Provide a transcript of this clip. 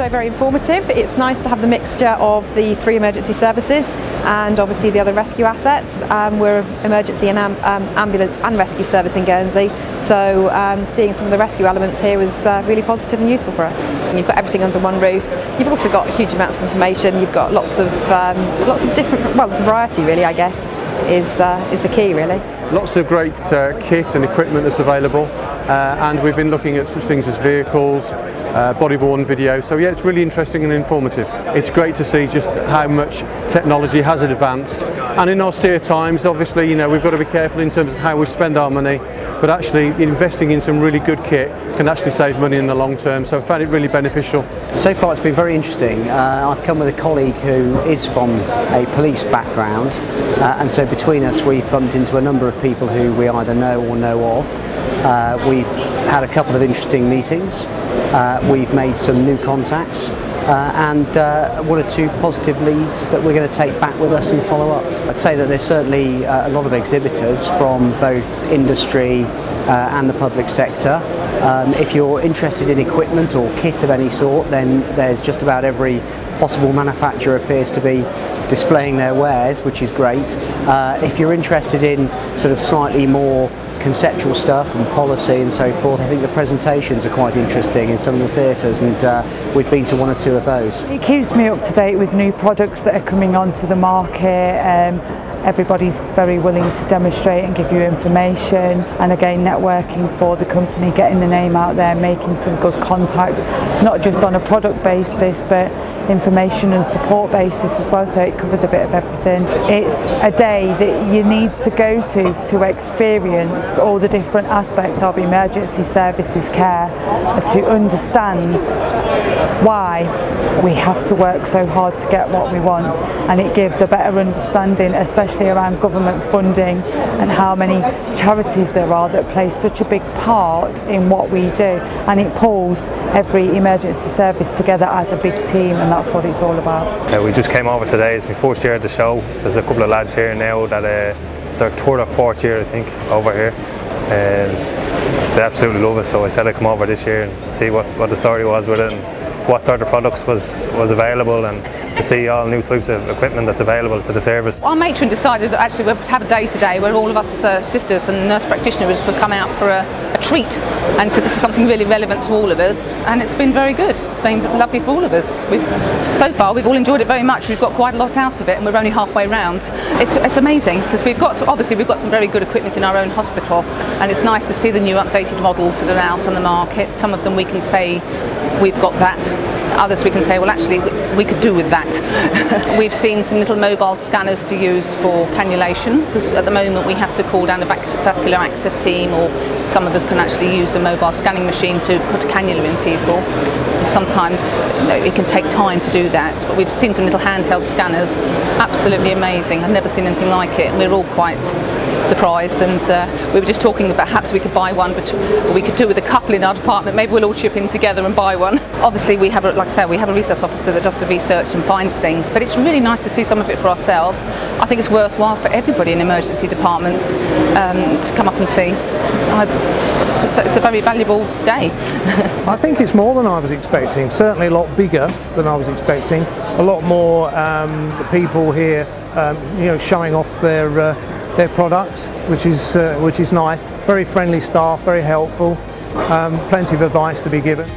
show very informative. It's nice to have the mixture of the 3 emergency services and obviously the other rescue assets. We're an emergency and ambulance and rescue service in Guernsey, so seeing some of the rescue elements here was really positive and useful for us. And you've got everything under one roof. You've also got huge amounts of information. You've got lots of different, well, variety really, I guess, is the key really. Lots of great kit and equipment that's available, and we've been looking at such things as vehicles, body-worn video, so yeah, it's really interesting and informative. It's great to see just how much technology has advanced, and in austere times obviously, you know, we've got to be careful in terms of how we spend our money, but actually investing in some really good kit can actually save money in the long term, so I found it really beneficial. So far it's been very interesting. I've come with a colleague who is from a police background, and so between us we've bumped into a number of people who we either know or know of. We've had a couple of interesting meetings, we've made some new contacts, and 1 or 2 positive leads that we're going to take back with us and follow up. I'd say that there's certainly a lot of exhibitors from both industry and the public sector. If you're interested in equipment or kit of any sort, then there's just about every possible manufacturer appears to be displaying their wares, which is great. If you're interested in sort of slightly more conceptual stuff and policy and so forth, I think the presentations are quite interesting in some of the theatres, and we've been to 1 or 2 of those. It keeps me up to date with new products that are coming onto the market. Everybody's very willing to demonstrate and give you information, and again networking for the company, getting the name out there, making some good contacts, not just on a product basis but information and support basis as well, so it covers a bit of everything. It's a day that you need to go to experience all the different aspects of emergency services care, to understand why we have to work so hard to get what we want, and it gives a better understanding, especially around government funding and how many charities there are that play such a big part in what we do, and it pulls every emergency service together as a big team, and that's what it's all about. We just came over today. It's my first year at the show. There's a couple of lads here now that it's their 3rd or 4th year, I think, over here. They absolutely love it, so I said I'd come over this year and see what the story was with it and what sort of products was available, and to see all new types of equipment that's available to the service. Our matron decided that actually we'd have a day today where all of us sisters and nurse practitioners would come out for a treat, and so this is something really relevant to all of us, and it's been very good. It's been lovely for all of us. So far we've all enjoyed it very much. We've got quite a lot out of it, and we're only halfway round. It's amazing because we've got some very good equipment in our own hospital, and it's nice to see the new updated models that are out on the market. Some of them we can say we've got that. Others we can say, well actually we could do with that. We've seen some little mobile scanners to use for cannulation, because at the moment we have to call down a vascular access team, or some of us can actually use a mobile scanning machine to put a cannula in people. And sometimes it can take time to do that, but we've seen some little handheld scanners, absolutely amazing. I've never seen anything like it, and we're all quite surprised, and we were just talking about perhaps we could buy one, but we could do with a couple in our department. Maybe we'll all chip in together and buy one. Obviously we have, like I said, we have a research officer that does the research and finds things, but it's really nice to see some of it for ourselves. I think it's worthwhile for everybody in emergency departments to come up and see. It's a very valuable day. I think it's more than I was expecting, certainly a lot bigger than I was expecting, a lot more people here showing off their products, which is nice. Very friendly staff, very helpful, plenty of advice to be given.